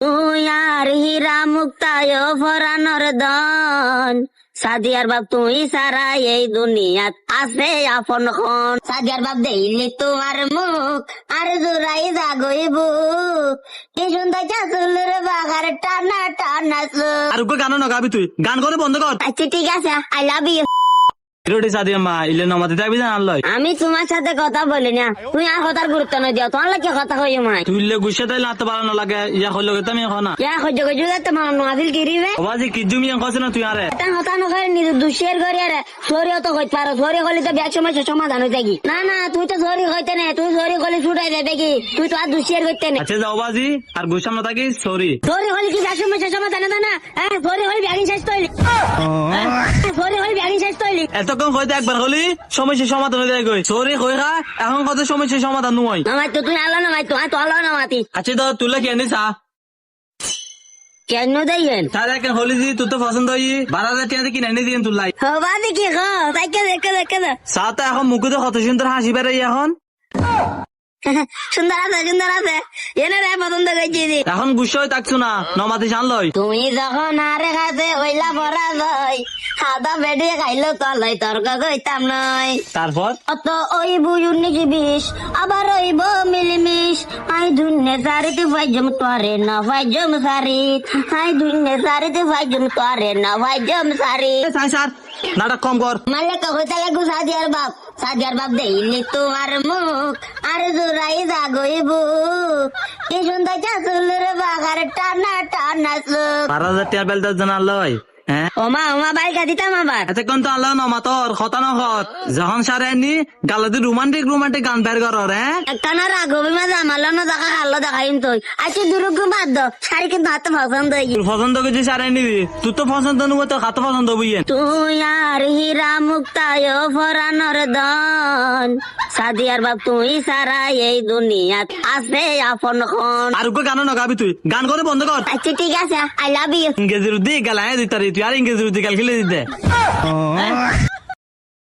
তুই আর হীরা মুক্তায় ফরানোর দন, সাদিয়ার বাপ তুই সারা এই দুনিয়াত আছে আপন খন। সাদিয়ার বাপ দেইলি তোমার মুখ আর জোড়াই জাগই বুক, কি সুন্দর চাচুলের বাগার টানা টানা চোখ। আর গান না গাবি, তুই গান করে বন্ধ কর। আচ্ছা ঠিক আছে, আই লাভ ইউ। রোটি সাদিয়া মা ইলে নমাতে থাকবি না আনলয়। আমি তোমার সাথে কথা বলি না, তুই আর কথার গুরুত্ব নয় দিও, তোমার লাগে কথা কই মাই। তুই ইলে গুছে তাই লাতে বাড়ানো লাগে, ইয়া হইলো গেতাম এখন না। ইয়া খোঁজ খোঁজ যাতে আমার নোয়াদিল কিরিবে। বাবাজি কি জমি কছে না তুই আরে। তা হতা নকরে নিজে দুশের করে আরে সরি তো কইতে পারো, সরি কইলে তো ব্যাগ সমস্যা সমাধান হয়ে যাবি। না না তুই তো সরি কইতে না, তুই সরি কইলে ছুটাই দেবে কি, তুই তো আর দুশের করতে না। আচ্ছা যাও বাজি, আর গুছাম না থাকি সরি। সরি কইলে কি ব্যাগ সমস্যা সমাধান হয় না? হ্যাঁ সরি কইলে ব্যাগিং শেষ তৈলি, সরি কইলে ব্যাগিং শেষ তৈলি। এতক্ষণ হয়তো একবার হলি সমস্যার সমাধান হয়ে যায় কই সরি কই খা, এখন কত সমস্যার সমাধান নয়। আমার তো তুই আলো না ভাই, তো আলো না মাতি আচ্ছা তো তুলে কি আনিস কেন দেইয়েন তাহলে এখন হলি দি তুই তো পছন্দ হই 12,000 টাকা কিনে এনে দিন তুলাই। হবা দেখি হ তাইকে দেখে দেখে সাথে এখন মুখে তো কত সুন্দর হাসি বেড়াই এখন। সুন্দর আছে এনে রে পছন্দ করছি দি। এখন গুস্স হয়ে থাকছো না নমাতে জানলই। তুমি যখন আরে খাতে হইলা পরা যায়, হাদা বেড়ে খাইলো তলাই তর্ক কইতাম নয়। তারপর অত ওই বুঝুন নাকি বিষ, আবার ওইব মিলিমিশ। আই দুনে সারিতে ভাইজম তোরে না ভাইজম সারি, আই দুনে সারিতে ভাইজম তোরে না ভাইজম সারি। স্যার নাটক কম কর। মালিক হইতে লাগু সাদিয়ার বাপ দেইলি তোমার মুখ আর জোড়াই জাগই বুক, কি সুন্দর চাচুলের বাগার টানা টানা চোখ। 12,000 টাকা বেলতে জানালই। হ্যাঁ ওমা বাইকা দিতাম আবার। এতক্ষণ তো আল্লাহ নমা তোর কথা নখত যখন সারে আনি গালাতে রোমান্টিক গান বের কর। হ্যাঁ একখানা রাগবি মাঝে আমার লনো দেখা খাল্লো দেখাইম তুই আচ্ছা দুরুগু বাদ দ, শাড়ি কিন্তু হাতে পছন্দ হয়ে তোর পছন্দ করছি সারে নিবি, তুই তো পছন্দ নব তো হাতে পছন্দ বইয়েন। তুই আর হীরা মুক্তায় ফরানোর দন, সাদিয়ার বাপ তুই সারা এই দুনিয়াত আছে আপন খন। আর গান না গাবি, তুই গান করে বন্ধ কর। আচ্ছা ঠিক আছে, আই লাভ ইউ। ইংরেজির উদ্দি গালায় দিতারি, তুই আর ইংরেজির উদ্দি গাল খেলে দিতে।